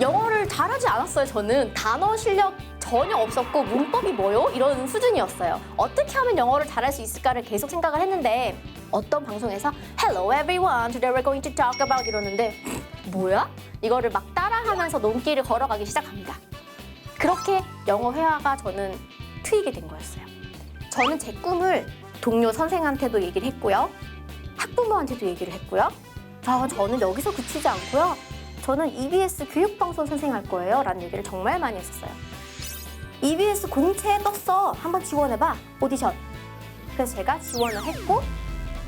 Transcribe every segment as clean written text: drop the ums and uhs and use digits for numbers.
영어를 잘하지 않았어요. 저는 단어 실력 전혀 없었고 문법이 뭐요? 이런 수준이었어요. 어떻게 하면 영어를 잘할 수 있을까를 계속 생각을 했는데 어떤 방송에서 Hello everyone, today we're going to talk about 이러는데 뭐야? 이거를 막 따라하면서 논길을 걸어가기 시작합니다. 그렇게 영어 회화가 저는 트이게 된 거였어요. 저는 제 꿈을 동료 선생한테도 얘기를 했고요. 학부모한테도 얘기를 했고요. 저는 여기서 그치지 않고요. 저는 EBS 교육방송 선생 할 거예요. 라는 얘기를 정말 많이 했었어요. EBS 공채에 떴어. 한번 지원해봐. 오디션. 그래서 제가 지원을 했고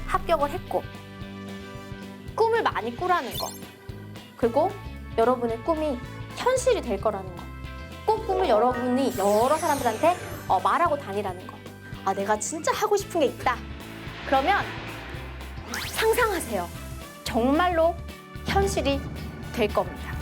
합격을 했고 꿈을 많이 꾸라는 거. 그리고 여러분의 꿈이 현실이 될 거라는 거. 꼭 꿈을 여러분이 여러 사람들한테 말하고 다니라는 거. 아, 내가 진짜 하고 싶은 게 있다. 그러면 상상하세요. 정말로 현실이 될 겁니다.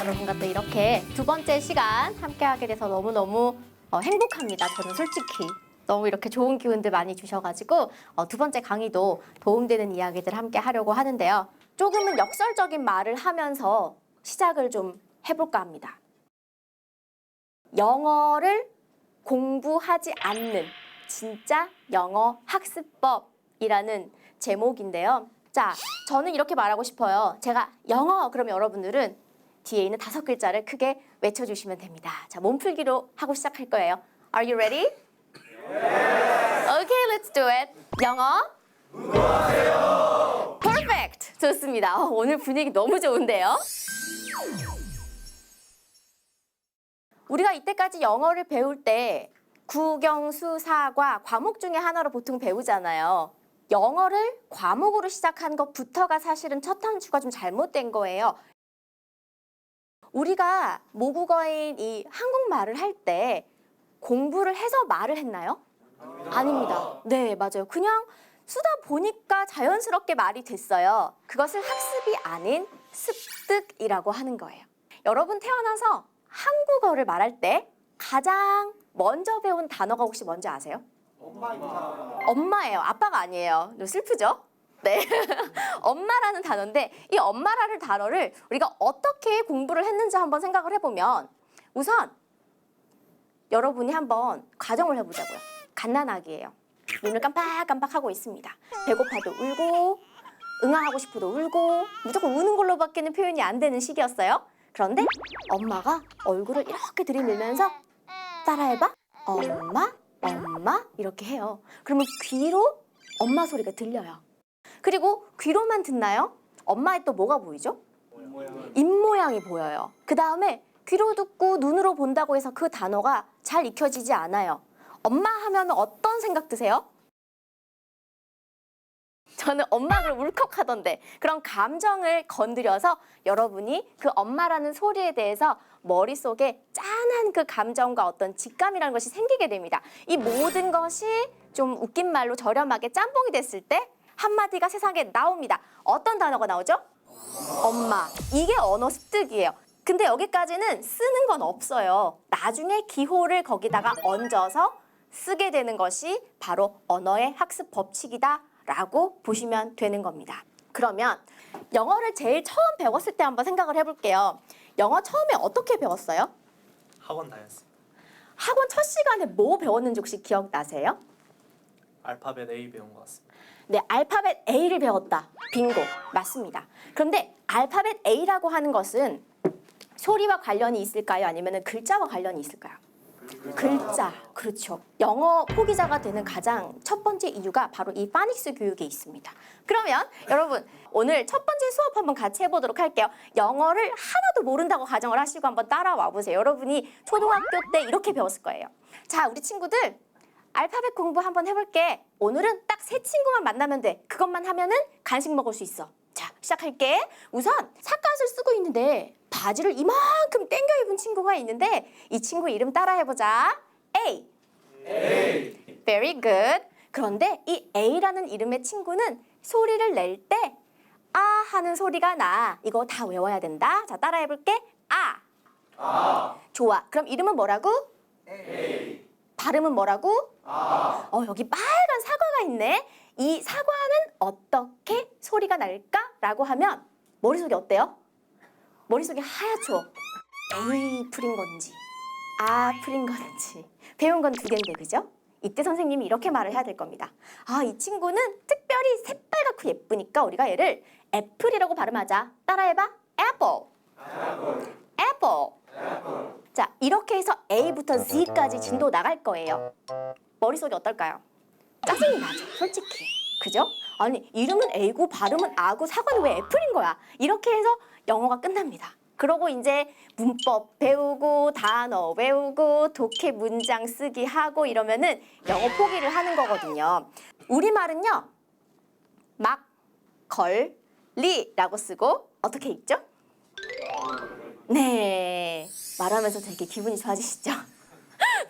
여러분과 또 이렇게 두 번째 시간 함께하게 돼서 너무너무 행복합니다. 저는 솔직히. 너무 이렇게 좋은 기운들 많이 주셔가지고 두 번째 강의도 도움되는 이야기들 함께 하려고 하는데요. 조금은 역설적인 말을 하면서 시작을 좀 해볼까 합니다. 영어를 공부하지 않는 진짜 영어 학습법이라는 제목인데요. 자, 저는 이렇게 말하고 싶어요. 제가 영어 그러면 여러분들은 뒤에 있는 5글자를 크게 외쳐주시면 됩니다. 자, 몸풀기로 하고 시작할 거예요. Are you ready? Okay, let's do it. 영어 공부하세요. Perfect. 좋습니다. 오늘 분위기 너무 좋은데요. 우리가 이때까지 영어를 배울 때 국영수사과 과목 중에 하나로 보통 배우잖아요. 영어를 과목으로 시작한 것부터가 사실은 첫 단추가 좀 잘못된 거예요. 우리가 모국어인 이 한국말을 할 때 공부를 해서 말을 했나요? 아닙니다. 네, 맞아요. 그냥 쓰다 보니까 자연스럽게 말이 됐어요. 그것을 학습이 아닌 습득이라고 하는 거예요. 여러분 태어나서 한국어를 말할 때 가장 먼저 배운 단어가 혹시 뭔지 아세요? 엄마예요. 아빠가 아니에요. 좀 슬프죠? 네. 엄마라는 단어인데 이 엄마라는 단어를 우리가 어떻게 공부를 했는지 한번 생각을 해보면 우선 여러분이 한번 가정을 해보자고요. 갓난아기예요. 눈을 깜빡깜빡하고 있습니다. 배고파도 울고 응아하고 싶어도 울고 무조건 우는 걸로밖에는 표현이 안 되는 시기였어요. 그런데 엄마가 얼굴을 이렇게 들이밀면서 따라해봐. 엄마, 엄마 이렇게 해요. 그러면 귀로 엄마 소리가 들려요. 그리고 귀로만 듣나요? 엄마의 또 뭐가 보이죠? 입모양이 보여요. 그 다음에 귀로 듣고 눈으로 본다고 해서 그 단어가 잘 익혀지지 않아요. 엄마 하면 어떤 생각 드세요? 저는 엄마를 울컥하던데 그런 감정을 건드려서 여러분이 그 엄마라는 소리에 대해서 머릿속에 짠한 그 감정과 어떤 직감이라는 것이 생기게 됩니다. 이 모든 것이 좀 웃긴 말로 저렴하게 짬뽕이 됐을 때 한마디가 세상에 나옵니다. 어떤 단어가 나오죠? 엄마. 이게 언어 습득이에요. 근데 여기까지는 쓰는 건 없어요. 나중에 기호를 거기다가 얹어서 쓰게 되는 것이 바로 언어의 학습 법칙이다 라고 보시면 되는 겁니다. 그러면 영어를 제일 처음 배웠을 때 한번 생각을 해볼게요. 영어 처음에 어떻게 배웠어요? 학원 다녔어요. 학원 첫 시간에 뭐 배웠는지 혹시 기억나세요? 알파벳 A 배운 것 같습니다. 네, 알파벳 A를 배웠다. 빙고. 맞습니다. 그런데 알파벳 A라고 하는 것은 소리와 관련이 있을까요? 아니면 글자와 관련이 있을까요? 글자. 그렇죠. 영어 포기자가 되는 가장 첫 번째 이유가 바로 이 파닉스 교육에 있습니다. 그러면 여러분 오늘 첫 번째 수업 한번 같이 해보도록 할게요. 영어를 하나도 모른다고 가정을 하시고 한번 따라와 보세요. 여러분이 초등학교 때 이렇게 배웠을 거예요. 자, 우리 친구들 알파벳 공부 한번 해볼게. 오늘은 딱 3친구만 만나면 돼. 그것만 하면은 간식 먹을 수 있어. 자, 시작할게. 우선 삿갓을 쓰고 있는데 바지를 이만큼 당겨 입은 친구가 있는데 이 친구 이름 따라해보자. A. Very good. 그런데 이 A라는 이름의 친구는 소리를 낼 때 아 하는 소리가 나. 이거 다 외워야 된다. 자, 따라해볼게. 아. 좋아. 그럼 이름은 뭐라고? 발음은 뭐라고? 여기 빨간 사과가 있네. 이 사과는 어떻게 소리가 날까라고 하면 머릿속이 어때요? 머릿속이 하얗죠? A 풀인 건지 아 풀인 건지 배운 건 2개인데 그죠? 이때 선생님이 이렇게 말을 해야 될 겁니다. 이 친구는 특별히 새빨갛고 예쁘니까 우리가 얘를 애플이라고 발음하자. 따라해봐. apple. apple. 자, 이렇게 해서 A부터 Z까지 진도 나갈 거예요. 머릿속이 어떨까요? 짜증이 나죠, 솔직히. 그죠? 아니, 이름은 A고 발음은 A고 사과는 왜 애플인 거야? 이렇게 해서 영어가 끝납니다. 그러고 이제 문법 배우고 단어 외우고 독해 문장 쓰기 하고 이러면은 영어 포기를 하는 거거든요. 우리말은요. 막, 걸, 리라고 쓰고 어떻게 읽죠? 네. 말하면서 되게 기분이 좋아지시죠?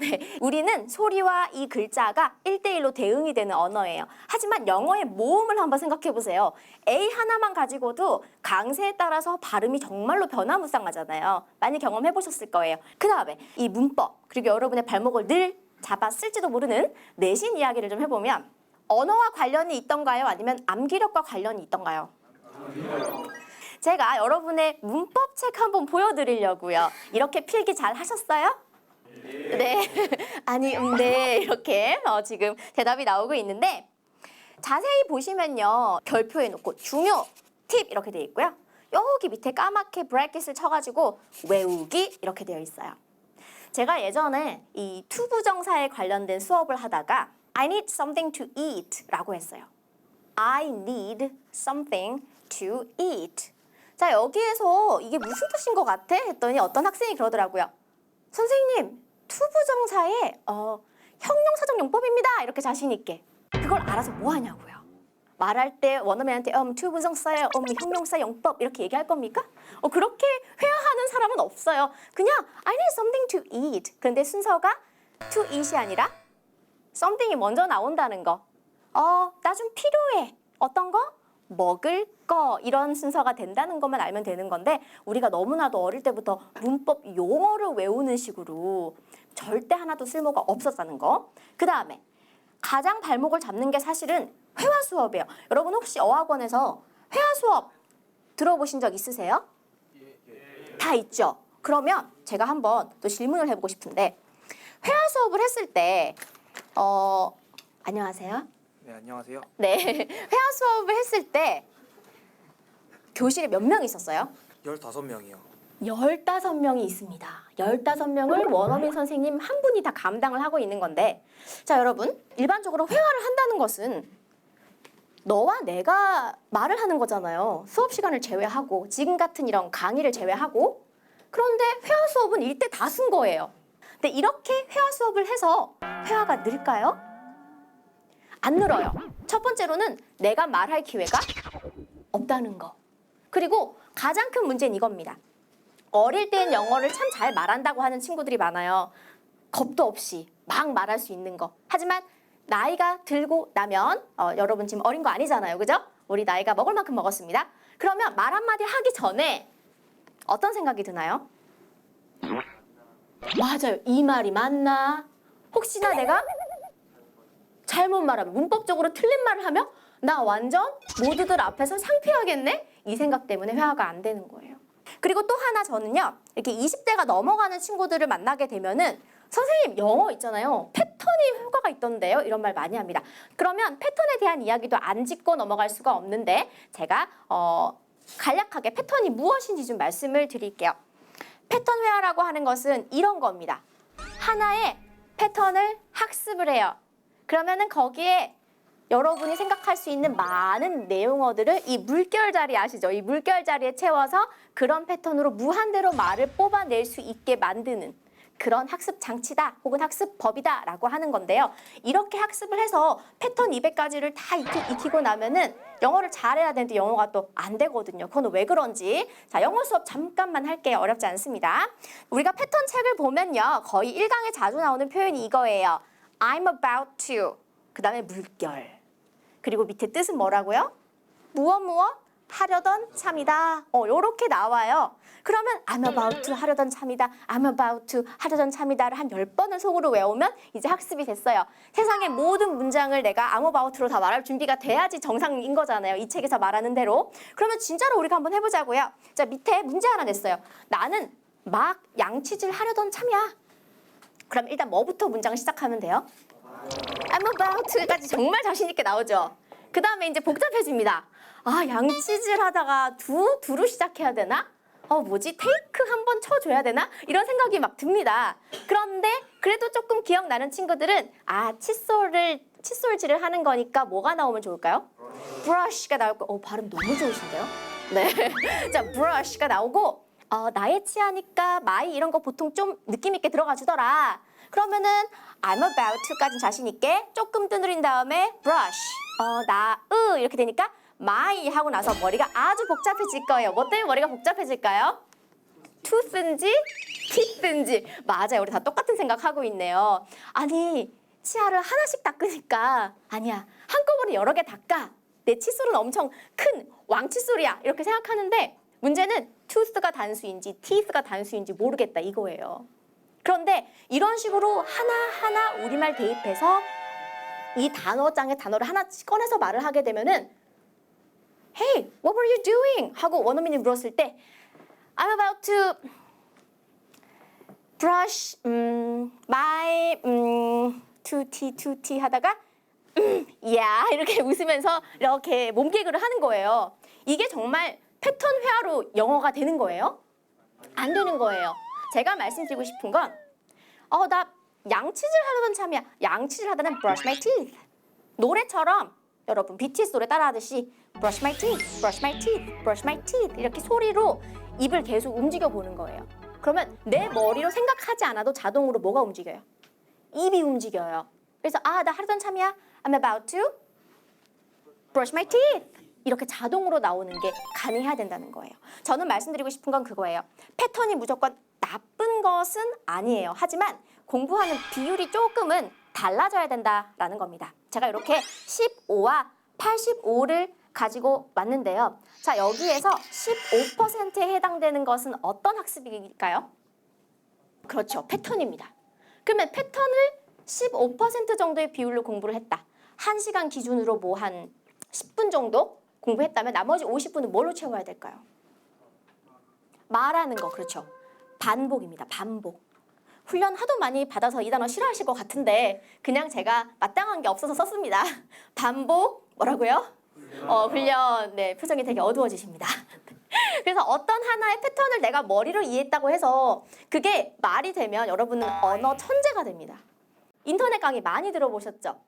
네, 우리는 소리와 이 글자가 1대1로 대응이 되는 언어예요. 하지만 영어의 모음을 한번 생각해 보세요. A 하나만 가지고도 강세에 따라서 발음이 정말로 변화무쌍하잖아요. 많이 경험해 보셨을 거예요. 그 다음에 이 문법, 그리고 여러분의 발목을 늘 잡았을지도 모르는 내신 이야기를 좀 해보면 언어와 관련이 있던가요? 아니면 암기력과 관련이 있던가요? 제가 여러분의 문법책 한번 보여드리려고요. 이렇게 필기 잘 하셨어요? 네. 아니, 네. 이렇게 지금 대답이 나오고 있는데 자세히 보시면요. 별표에 놓고 중요, 팁 이렇게 되어 있고요. 여기 밑에 까맣게 브래킷을 쳐가지고 외우기 이렇게 되어 있어요. 제가 예전에 이 투부정사에 관련된 수업을 하다가 I need something to eat 라고 했어요. I need something to eat. 자, 여기에서 이게 무슨 뜻인 것 같아? 했더니 어떤 학생이 그러더라고요. 선생님, 투부정사의 형용사적 용법입니다. 이렇게 자신 있게. 그걸 알아서 뭐 하냐고요. 말할 때 원어민한테 투부정사의 형용사 용법 이렇게 얘기할 겁니까? 그렇게 회화하는 사람은 없어요. 그냥 I need something to eat. 그런데 순서가 to eat이 아니라 something이 먼저 나온다는 거. 나 좀 필요해. 어떤 거? 먹을 거 이런 순서가 된다는 것만 알면 되는 건데 우리가 너무나도 어릴 때부터 문법 용어를 외우는 식으로 절대 하나도 쓸모가 없었다는 거. 그 다음에 가장 발목을 잡는 게 사실은 회화 수업이에요. 여러분 혹시 어학원에서 회화 수업 들어보신 적 있으세요? 다 있죠? 그러면 제가 한번 또 질문을 해보고 싶은데 회화 수업을 했을 때 안녕하세요. 네, 안녕하세요. 네, 회화 수업을 했을 때 교실에 몇 명 있었어요? 15명이요. 15명이 있습니다. 15명을 원어민 선생님 한 분이 다 감당을 하고 있는 건데 자, 여러분 일반적으로 회화를 한다는 것은 너와 내가 말을 하는 거잖아요. 수업 시간을 제외하고 지금 같은 이런 강의를 제외하고 그런데 회화 수업은 일대 다수인 거예요. 근데 이렇게 회화 수업을 해서 회화가 늘까요? 안 늘어요. 첫 번째로는 내가 말할 기회가 없다는 거. 그리고 가장 큰 문제는 이겁니다. 어릴 땐 영어를 참 잘 말한다고 하는 친구들이 많아요. 겁도 없이 막 말할 수 있는 거. 하지만 나이가 들고 나면 여러분 지금 어린 거 아니잖아요. 그죠? 우리 나이가 먹을 만큼 먹었습니다. 그러면 말 한마디 하기 전에 어떤 생각이 드나요? 맞아요. 이 말이 맞나? 혹시나 내가 잘못 말하면 문법적으로 틀린 말을 하면 나 완전 모두들 앞에서 창피하겠네? 이 생각 때문에 회화가 안 되는 거예요. 그리고 또 하나 저는요. 이렇게 20대가 넘어가는 친구들을 만나게 되면은 선생님 영어 있잖아요. 패턴이 효과가 있던데요. 이런 말 많이 합니다. 그러면 패턴에 대한 이야기도 안 짚고 넘어갈 수가 없는데 제가 간략하게 패턴이 무엇인지 좀 말씀을 드릴게요. 패턴 회화라고 하는 것은 이런 겁니다. 하나의 패턴을 학습을 해요. 그러면은 거기에 여러분이 생각할 수 있는 많은 내용어들을 이 물결자리 아시죠? 이 물결자리에 채워서 그런 패턴으로 무한대로 말을 뽑아낼 수 있게 만드는 그런 학습 장치다 혹은 학습법이다 라고 하는 건데요. 이렇게 학습을 해서 패턴 200가지를 다 익히고 나면은 영어를 잘해야 되는데 영어가 또 안 되거든요. 그건 왜 그런지. 자, 영어 수업 잠깐만 할게요. 어렵지 않습니다. 우리가 패턴 책을 보면요. 거의 1강에 자주 나오는 표현이 이거예요. I'm about to. 그 다음에 물결. 그리고 밑에 뜻은 뭐라고요? 무엇 하려던 참이다. 요렇게 나와요. 그러면 I'm about to 하려던 참이다. I'm about to 하려던 참이다를 한 10번을 속으로 외우면 이제 학습이 됐어요. 세상의 모든 문장을 내가 I'm about to로 다 말할 준비가 돼야지 정상인 거잖아요. 이 책에서 말하는 대로. 그러면 진짜로 우리가 한번 해보자고요. 자, 밑에 문제 하나 냈어요. 나는 막 양치질 하려던 참이야. 그럼 일단 뭐부터 문장을 시작하면 돼요? I'm about to까지 정말 자신 있게 나오죠. 그 다음에 이제 복잡해집니다. 아, 양치질 하다가 두로 시작해야 되나? 뭐지? 테이크 한번 쳐줘야 되나? 이런 생각이 막 듭니다. 그런데 그래도 조금 기억나는 친구들은 칫솔질을 하는 거니까 뭐가 나오면 좋을까요? brush가 나올 거. 발음 너무 좋으신데요? 네. 자, brush가 나오고 나의 치아니까 my 이런 거 보통 좀 느낌 있게 들어가 주더라. 그러면은 I'm about to까지 자신 있게 조금 두드린 다음에 brush. 이렇게 되니까 my 하고 나서 머리가 아주 복잡해질 거예요. 뭐 때문에 머리가 복잡해질까요? tooth인지 teeth인지. 맞아요. 우리 다 똑같은 생각하고 있네요. 아니, 치아를 하나씩 닦으니까 아니야. 한꺼번에 여러 개 닦아. 내 칫솔은 엄청 큰 왕칫솔이야. 이렇게 생각하는데 문제는 tooth가 단수인지 teeth가 단수인지 모르겠다 이거예요. 그런데 이런 식으로 하나하나 우리말 대입해서 이 단어장의 단어를 하나 꺼내서 말을 하게 되면은 Hey, what were you doing? 하고 원어민이 물었을 때 I'm about to brush my tutti 하다가 yeah 이렇게 웃으면서 이렇게 몸개그를 하는 거예요. 이게 정말 패턴 회화로 영어가 되는 거예요? 안 되는 거예요. 제가 말씀드리고 싶은 건 나 양치질 하려던 참이야. 양치질 하다는 brush my teeth. 노래처럼 여러분 BTS 노래 따라하듯이 brush my teeth, brush my teeth, brush my teeth 이렇게 소리로 입을 계속 움직여 보는 거예요. 그러면 내 머리로 생각하지 않아도 자동으로 뭐가 움직여요? 입이 움직여요. 그래서 나 하려던 참이야. I'm about to brush my teeth. 이렇게 자동으로 나오는 게 가능해야 된다는 거예요. 저는 말씀드리고 싶은 건 그거예요. 패턴이 무조건 나쁜 것은 아니에요. 하지만 공부하는 비율이 조금은 달라져야 된다라는 겁니다. 제가 이렇게 15와 85를 가지고 왔는데요. 자, 여기에서 15%에 해당되는 것은 어떤 학습일까요? 그렇죠. 패턴입니다. 그러면 패턴을 15% 정도의 비율로 공부를 했다. 1시간 기준으로 뭐 한 10분 정도 공부했다면 나머지 50분은 뭘로 채워야 될까요? 말하는 거, 그렇죠. 반복입니다. 반복. 훈련 하도 많이 받아서 이 단어 싫어하실 것 같은데 그냥 제가 마땅한 게 없어서 썼습니다. 반복, 뭐라고요? 훈련. 네, 표정이 되게 어두워지십니다. 그래서 어떤 하나의 패턴을 내가 머리로 이해했다고 해서 그게 말이 되면 여러분은 언어 천재가 됩니다. 인터넷 강의 많이 들어보셨죠?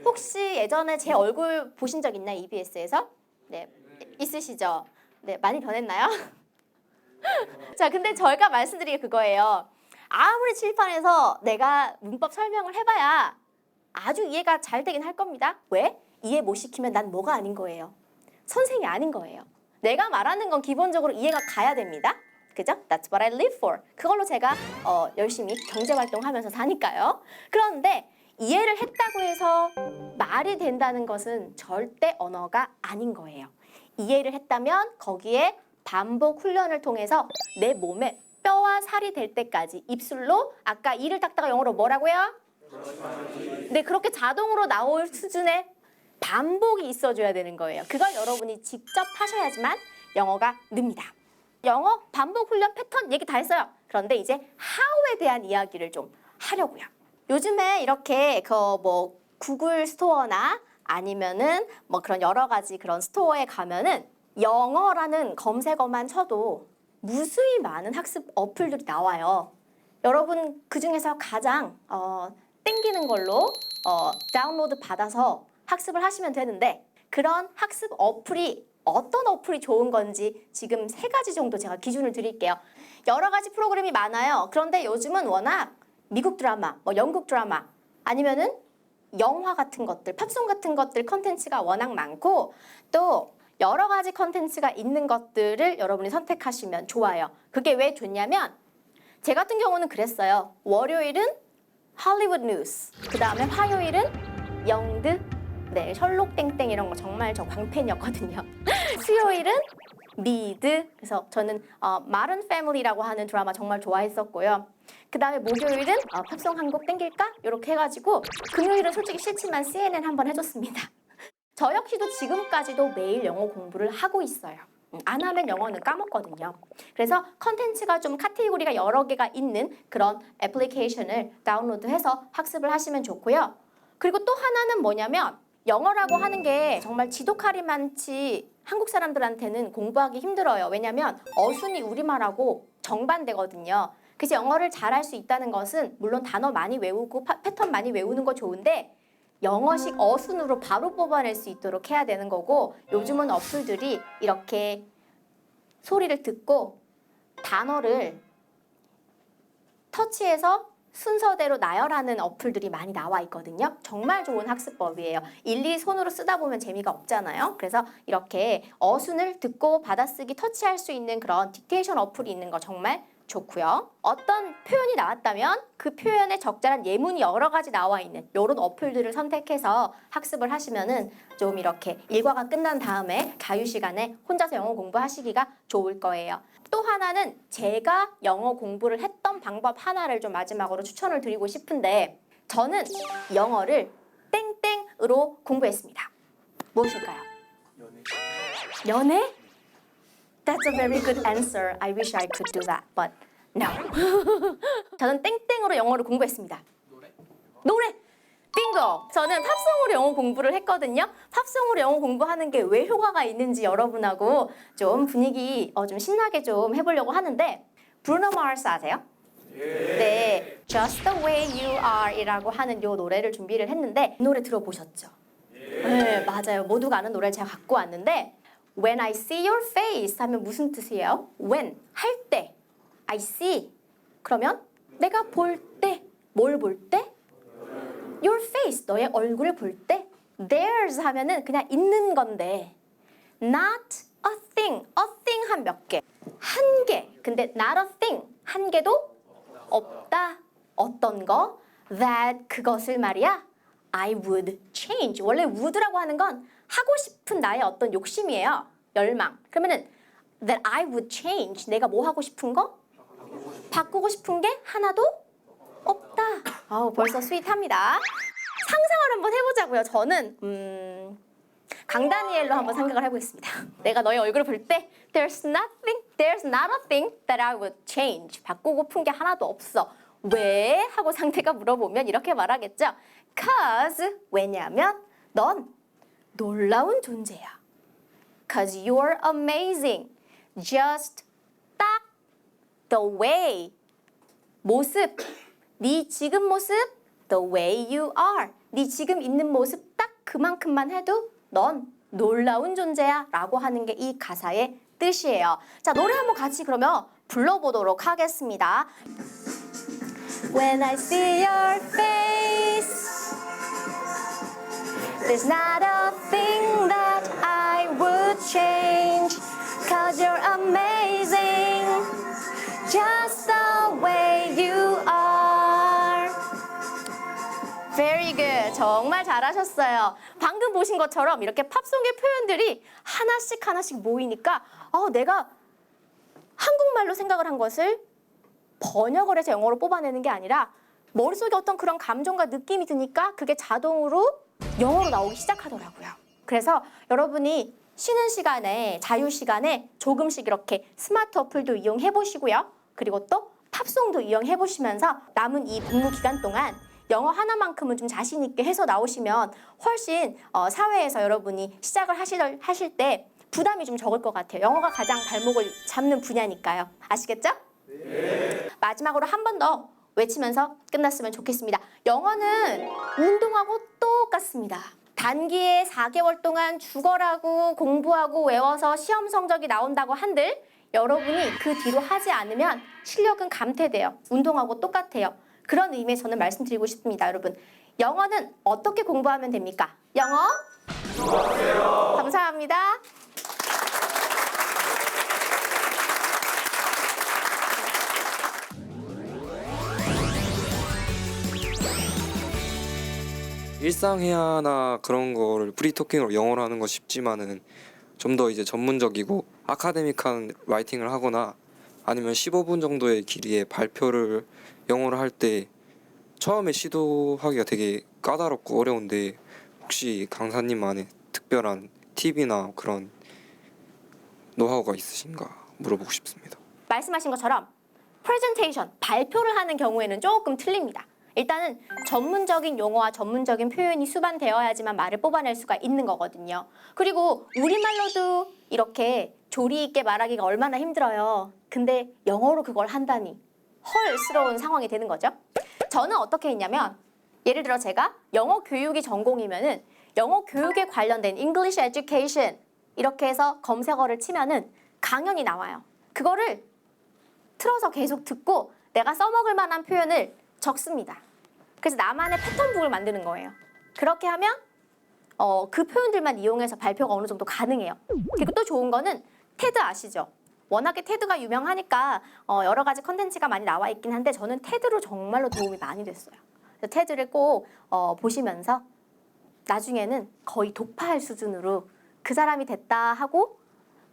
혹시 예전에 제 얼굴 보신 적 있나요? EBS에서? 네, 있으시죠? 네, 많이 변했나요? 자, 근데 저희가 말씀드린 게 그거예요. 아무리 칠판에서 내가 문법 설명을 해봐야 아주 이해가 잘 되긴 할 겁니다. 왜? 이해 못 시키면 난 뭐가 아닌 거예요. 선생이 아닌 거예요. 내가 말하는 건 기본적으로 이해가 가야 됩니다. 그죠? That's what I live for. 그걸로 제가 열심히 경제활동하면서 사니까요. 그런데 이해를 했다고 해서 말이 된다는 것은 절대 언어가 아닌 거예요. 이해를 했다면 거기에 반복 훈련을 통해서 내 몸에 뼈와 살이 될 때까지 입술로 아까 이를 닦다가 영어로 뭐라고요? 네, 그렇게 자동으로 나올 수준의 반복이 있어줘야 되는 거예요. 그걸 여러분이 직접 하셔야지만 영어가 늡니다. 영어 반복 훈련 패턴 얘기 다 했어요. 그런데 이제 how에 대한 이야기를 좀 하려고요. 요즘에 이렇게 구글 스토어나 아니면은 그런 여러 가지 그런 스토어에 가면은 영어라는 검색어만 쳐도 무수히 많은 학습 어플들이 나와요. 여러분 그중에서 가장 땡기는 걸로 다운로드 받아서 학습을 하시면 되는데 그런 학습 어플이 어떤 어플이 좋은 건지 지금 3가지 정도 제가 기준을 드릴게요. 여러 가지 프로그램이 많아요. 그런데 요즘은 워낙 미국 드라마, 영국 드라마 아니면은 영화 같은 것들, 팝송 같은 것들 컨텐츠가 워낙 많고 또 여러 가지 컨텐츠가 있는 것들을 여러분이 선택하시면 좋아요. 그게 왜 좋냐면 제 같은 경우는 그랬어요. 월요일은 할리우드 뉴스, 그 다음에 화요일은 영드 네, 셜록 땡땡 이런 거 정말 저 광팬이었거든요. 수요일은 미드. 그래서 저는 마른 패밀리라고 하는 드라마 정말 좋아했었고요. 그 다음에 목요일은 팝송 한 곡 땡길까? 이렇게 해가지고 금요일은 솔직히 싫지만 CNN 한번 해줬습니다. 저 역시도 지금까지도 매일 영어 공부를 하고 있어요. 안 하면 영어는 까먹거든요. 그래서 컨텐츠가 좀 카테고리가 여러 개가 있는 그런 애플리케이션을 다운로드해서 학습을 하시면 좋고요. 그리고 또 하나는 뭐냐면 영어라고 하는 게 정말 지독하리 많지 한국 사람들한테는 공부하기 힘들어요. 왜냐면 어순이 우리말하고 정반대거든요. 그래서 영어를 잘할 수 있다는 것은 물론 단어 많이 외우고 패턴 많이 외우는 거 좋은데 영어식 어순으로 바로 뽑아낼 수 있도록 해야 되는 거고 요즘은 어플들이 이렇게 소리를 듣고 단어를 터치해서 순서대로 나열하는 어플들이 많이 나와 있거든요. 정말 좋은 학습법이에요. 일일이 손으로 쓰다 보면 재미가 없잖아요. 그래서 이렇게 어순을 듣고 받아쓰기 터치할 수 있는 그런 딕테이션 어플이 있는 거 정말 좋고요. 어떤 표현이 나왔다면 그 표현에 적절한 예문이 여러 가지 나와 있는 이런 어플들을 선택해서 학습을 하시면은 좀 이렇게 일과가 끝난 다음에 자유 시간에 혼자서 영어 공부하시기가 좋을 거예요. 또 하나는 제가 영어 공부를 했던 방법 하나를 좀 마지막으로 추천을 드리고 싶은데 저는 영어를 땡땡으로 공부했습니다. 무엇일까요? 연애. 연애? That's a very good answer. I wish I could do that, but no. 저는 땡땡으로 영어를 공부했습니다. 노래! 빙고! 저는 팝송으로 영어 공부를 했거든요. 팝송으로 영어 공부하는 게 왜 효과가 있는지 여러분하고 좀 분위기 좀 신나게 좀 해보려고 하는데 브루노 마스 아세요? 네, Just the way you are 이라고 하는 이 노래를 준비를 했는데 이 노래 들어보셨죠? 네, 맞아요. 모두가 아는 노래를 제가 갖고 왔는데 When I see your face 하면 무슨 뜻이에요? When, 할 때 I see 그러면 내가 볼 때, 뭘 볼 때? Your face, 너의 얼굴을 볼 때 There's 하면은 그냥 있는 건데 Not a thing, a thing 한 몇 개? 한 개, 근데 not a thing, 한 개도 없다 어떤 거? That, 그것을 말이야 I would change 원래 would라고 하는 건 하고 싶은 나의 어떤 욕심이에요. 열망. 그러면은 that I would change. 내가 뭐 하고 싶은 거? 바꾸고 싶은 게 하나도 없다. 벌써 스윗합니다. 상상을 한번 해보자고요. 저는 강다니엘로 한번 생각을 해보겠습니다. 내가 너의 얼굴을 볼 때 there's not a thing that I would change. 바꾸고픈 게 하나도 없어. 왜? 하고 상대가 물어보면 이렇게 말하겠죠. Cause 왜냐하면 넌 놀라운 존재야. Cause you're amazing. Just 딱 the way 모습 네 지금 모습 the way you are 네 지금 있는 모습 딱 그만큼만 해도 넌 놀라운 존재야 라고 하는 게 이 가사의 뜻이에요. 자 노래 한번 같이 그러면 불러보도록 하겠습니다. When I see your face There's not a thing that I would change Cause you're amazing Just the way you are Very good. 정말 잘하셨어요. 방금 보신 것처럼 이렇게 팝송의 표현들이 하나씩 모이니까 내가 한국말로 생각을 한 것을 번역을 해서 영어로 뽑아내는 게 아니라 머릿속에 어떤 그런 감정과 느낌이 드니까 그게 자동으로 영어로 나오기 시작하더라고요. 그래서 여러분이 쉬는 시간에, 자유 시간에 조금씩 이렇게 스마트 어플도 이용해 보시고요. 그리고 또 팝송도 이용해 보시면서 남은 이 복무 기간 동안 영어 하나만큼은 좀 자신 있게 해서 나오시면 훨씬 사회에서 여러분이 시작을 하실 때 부담이 좀 적을 것 같아요. 영어가 가장 발목을 잡는 분야니까요. 아시겠죠? 네. 마지막으로 한 번 더 외치면서 끝났으면 좋겠습니다. 영어는 운동하고 똑같습니다. 단기에 4개월 동안 죽어라고 공부하고 외워서 시험 성적이 나온다고 한들 여러분이 그 뒤로 하지 않으면 실력은 감퇴돼요. 운동하고 똑같아요. 그런 의미에서 저는 말씀드리고 싶습니다. 여러분, 영어는 어떻게 공부하면 됩니까? 영어 공부하세요. 감사합니다. 일상회화나 그런 거를 프리토킹으로 영어로 하는 거 쉽지만은 좀 더 이제 전문적이고 아카데믹한 라이팅을 하거나 아니면 15분 정도의 길이의 발표를 영어로 할 때 처음에 시도하기가 되게 까다롭고 어려운데 혹시 강사님만의 특별한 팁이나 그런 노하우가 있으신가 물어보고 싶습니다. 말씀하신 것처럼 프레젠테이션, 발표를 하는 경우에는 조금 틀립니다. 일단은 전문적인 용어와 전문적인 표현이 수반되어야지만 말을 뽑아낼 수가 있는 거거든요. 그리고 우리말로도 이렇게 조리 있게 말하기가 얼마나 힘들어요. 근데 영어로 그걸 한다니 헐스러운 상황이 되는 거죠. 저는 어떻게 했냐면 예를 들어 제가 영어 교육이 전공이면은 영어 교육에 관련된 English Education 이렇게 해서 검색어를 치면은 강연이 나와요. 그거를 틀어서 계속 듣고 내가 써먹을 만한 표현을 적습니다. 그래서 나만의 패턴북을 만드는 거예요. 그렇게 하면 그 표현들만 이용해서 발표가 어느 정도 가능해요. 그리고 또 좋은 거는 테드 아시죠? 워낙에 테드가 유명하니까 여러 가지 컨텐츠가 많이 나와 있긴 한데 저는 테드로 정말로 도움이 많이 됐어요. 그래서 테드를 꼭 보시면서 나중에는 거의 독파할 수준으로 그 사람이 됐다 하고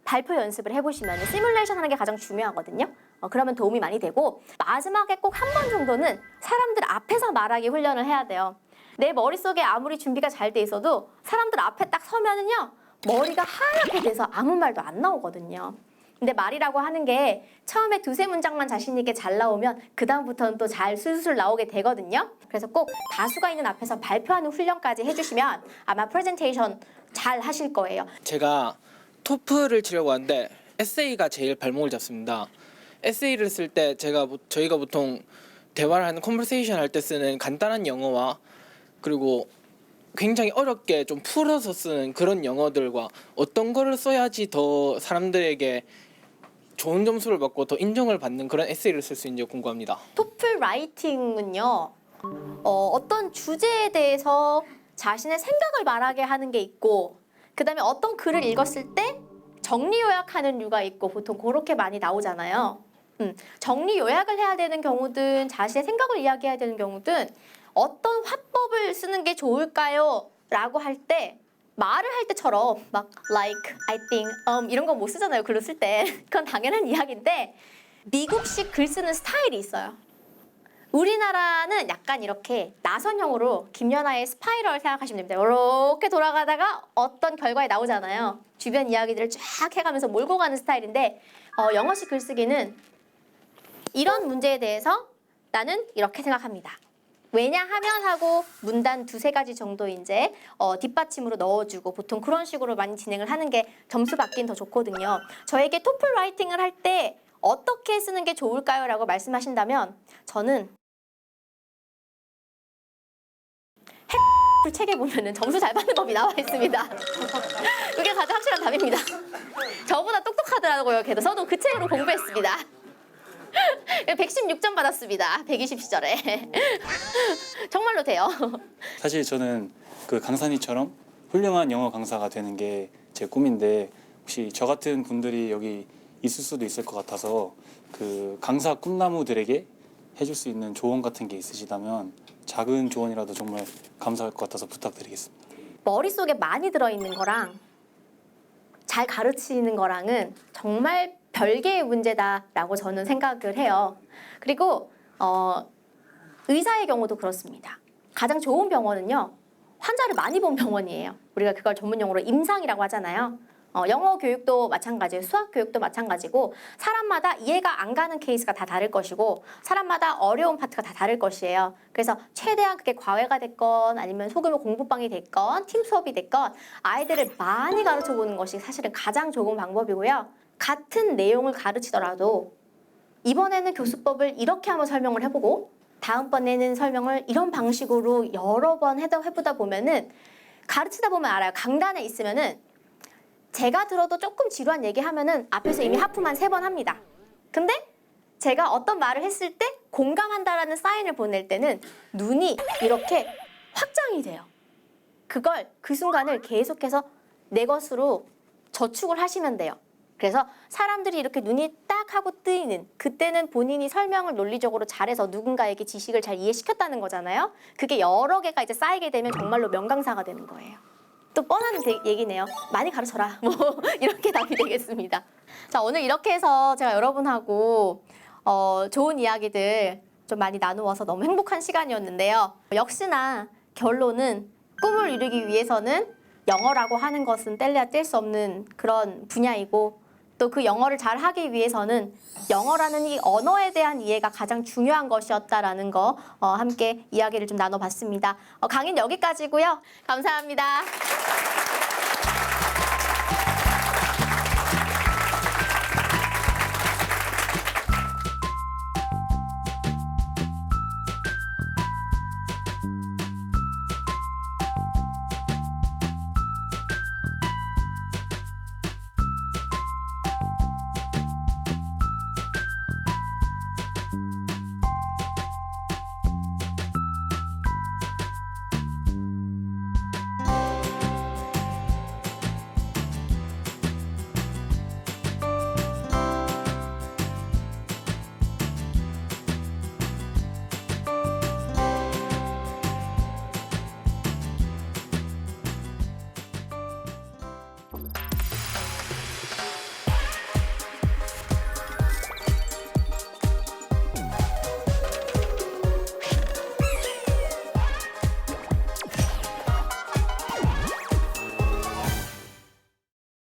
발표 연습을 해보시면 시뮬레이션 하는 게 가장 중요하거든요. 그러면 도움이 많이 되고 마지막에 꼭 한 번 정도는 사람들 앞에서 말하기 훈련을 해야 돼요. 내 머릿속에 아무리 준비가 잘 돼 있어도 사람들 앞에 딱 서면은요 머리가 하얗게 돼서 아무 말도 안 나오거든요. 근데 말이라고 하는 게 처음에 두세 문장만 자신 있게 잘 나오면 그 다음부터는 또 잘 술술 나오게 되거든요. 그래서 꼭 다수가 있는 앞에서 발표하는 훈련까지 해주시면 아마 프레젠테이션 잘 하실 거예요. 제가 토플을 치려고 하는데 에세이가 제일 발목을 잡습니다. 에세이를 쓸 때 저희가 보통 대화를 하는 컨버세이션 할 때 쓰는 간단한 영어와 그리고 굉장히 어렵게 좀 풀어서 쓰는 그런 영어들과 어떤 거를 써야지 더 사람들에게 좋은 점수를 받고 더 인정을 받는 그런 에세이를 쓸 수 있는지 궁금합니다. 토플 라이팅은요 어떤 주제에 대해서 자신의 생각을 말하게 하는 게 있고 그 다음에 어떤 글을 읽었을 때 정리 요약하는 류가 있고 보통 그렇게 많이 나오잖아요. 정리 요약을 해야 되는 경우든 자신의 생각을 이야기해야 되는 경우든 어떤 화법을 쓰는 게 좋을까요? 라고 할 때 말을 할 때처럼 막 like, I think, 이런 거 못 쓰잖아요. 글로 쓸 때. 그건 당연한 이야기인데 미국식 글 쓰는 스타일이 있어요. 우리나라는 약간 이렇게 나선형으로 김연아의 스파이럴 생각하시면 됩니다. 이렇게 돌아가다가 어떤 결과에 나오잖아요. 주변 이야기들을 쫙 해가면서 몰고 가는 스타일인데 영어식 글쓰기는 이런 문제에 대해서 나는 이렇게 생각합니다. 왜냐하면 하고 문단 두세 가지 정도 이제 뒷받침으로 넣어주고 보통 그런 식으로 많이 진행을 하는 게 점수 받긴 더 좋거든요. 저에게 토플 라이팅을 할 때 어떻게 쓰는 게 좋을까요? 라고 말씀하신다면 저는 책에 보면은 점수 잘 받는 법이 나와 있습니다. 그게 가장 확실한 답입니다. 저보다 똑똑하더라고요. 걔도 저도 그 책으로 공부했습니다. 116점 받았습니다. 120 시절에. 정말로 돼요. 사실 저는 그 강사님처럼 훌륭한 영어 강사가 되는 게 제 꿈인데 혹시 저 같은 분들이 여기 있을 수도 있을 것 같아서 그 강사 꿈나무들에게 해줄 수 있는 조언 같은 게 있으시다면 작은 조언이라도 정말 감사할 것 같아서 부탁드리겠습니다. 머릿속에 많이 들어있는 거랑 잘 가르치는 거랑은 정말 별개의 문제다라고 저는 생각을 해요. 그리고 의사의 경우도 그렇습니다. 가장 좋은 병원은요. 환자를 많이 본 병원이에요. 우리가 그걸 전문 용어로 임상이라고 하잖아요. 영어 교육도 마찬가지예요. 수학 교육도 마찬가지고 사람마다 이해가 안 가는 케이스가 다 다를 것이고 사람마다 어려운 파트가 다 다를 것이에요. 그래서 최대한 그게 과외가 됐건 아니면 소규모 공부방이 됐건 팀 수업이 됐건 아이들을 많이 가르쳐보는 것이 사실은 가장 좋은 방법이고요. 같은 내용을 가르치더라도 이번에는 교수법을 이렇게 한번 설명을 해보고 다음번에는 설명을 이런 방식으로 여러 번 해보다 보면은 가르치다 보면 알아요. 강단에 있으면은 제가 들어도 조금 지루한 얘기하면은 앞에서 이미 하프만 3번 합니다. 근데 제가 어떤 말을 했을 때 공감한다라는 사인을 보낼 때는 눈이 이렇게 확장이 돼요. 그걸 그 순간을 계속해서 내 것으로 저축을 하시면 돼요. 그래서 사람들이 이렇게 눈이 딱 하고 뜨이는 그때는 본인이 설명을 논리적으로 잘해서 누군가에게 지식을 잘 이해시켰다는 거잖아요. 그게 여러 개가 이제 쌓이게 되면 정말로 명강사가 되는 거예요. 또 뻔한 얘기네요. 많이 가르쳐라. 뭐 이렇게 답이 되겠습니다. 자, 오늘 이렇게 해서 제가 여러분하고 좋은 이야기들 좀 많이 나누어서 너무 행복한 시간이었는데요. 역시나 결론은 꿈을 이루기 위해서는 영어라고 하는 것은 뗄래야 뗄 수 없는 그런 분야이고 또 그 영어를 잘 하기 위해서는 영어라는 이 언어에 대한 이해가 가장 중요한 것이었다라는 거 함께 이야기를 좀 나눠봤습니다. 강의는 여기까지고요. 감사합니다.